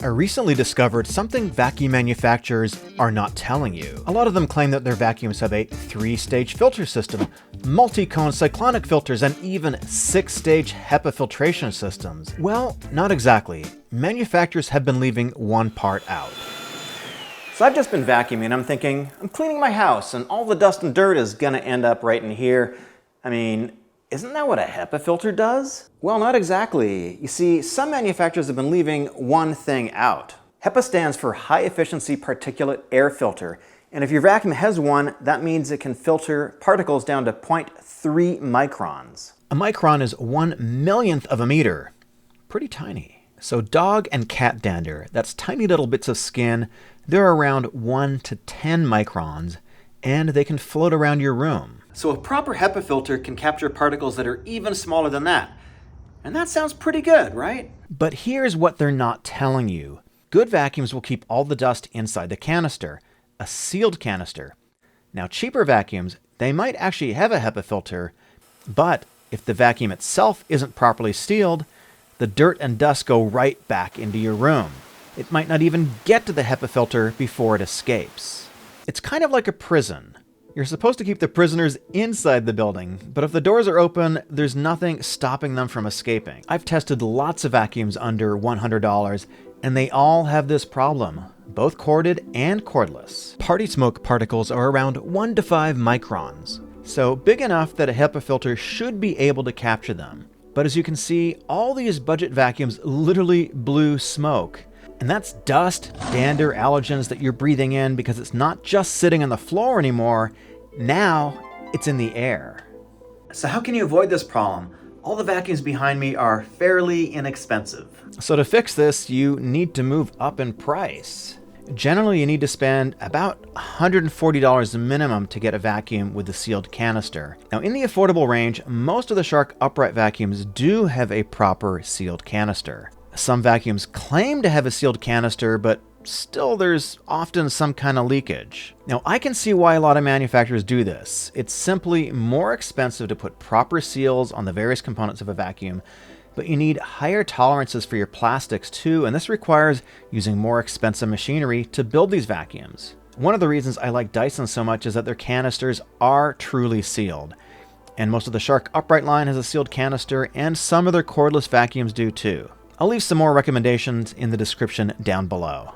I recently discovered something vacuum manufacturers are not telling you. A lot of them claim that their vacuums have a 3-stage filter system, multi-cone cyclonic filters, and even 6-stage HEPA filtration systems. Well, not exactly. Manufacturers have been leaving one part out. So I've just been vacuuming. I'm thinking, I'm cleaning my house and all the dust and dirt is gonna end up right in here. I mean, isn't that what a HEPA filter does? Well, not exactly. You see, some manufacturers have been leaving one thing out. HEPA stands for High Efficiency Particulate Air Filter, and if your vacuum has one, that means it can filter particles down to 0.3 microns. A micron is 1/1,000,000th of a meter. Pretty tiny. So dog and cat dander, that's tiny little bits of skin, they're around 1 to 10 microns, and they can float around your room. So a proper HEPA filter can capture particles that are even smaller than that. And that sounds pretty good, right? But here's what they're not telling you. Good vacuums will keep all the dust inside the canister, a sealed canister. Now cheaper vacuums, they might actually have a HEPA filter, but if the vacuum itself isn't properly sealed, the dirt and dust go right back into your room. It might not even get to the HEPA filter before it escapes. It's kind of like a prison. You're supposed to keep the prisoners inside the building, but if the doors are open, there's nothing stopping them from escaping. I've tested lots of vacuums under $100, and they all have this problem, both corded and cordless. Party smoke particles are around 1 to 5 microns, so big enough that a HEPA filter should be able to capture them. But as you can see, all these budget vacuums literally blew smoke. And that's dust, dander, allergens that you're breathing in because it's not just sitting on the floor anymore. Now it's in the air. So how can you avoid this problem? All the vacuums behind me are fairly inexpensive. So to fix this, you need to move up in price. Generally, you need to spend about $140 minimum to get a vacuum with a sealed canister. Now, in the affordable range, most of the Shark upright vacuums do have a proper sealed canister. Some vacuums claim to have a sealed canister, but still there's often some kind of leakage. Now, I can see why a lot of manufacturers do this. It's simply more expensive to put proper seals on the various components of a vacuum, but you need higher tolerances for your plastics too, and this requires using more expensive machinery to build these vacuums. One of the reasons I like Dyson so much is that their canisters are truly sealed. And most of the Shark upright line has a sealed canister, and some of their cordless vacuums do too. I'll leave some more recommendations in the description down below.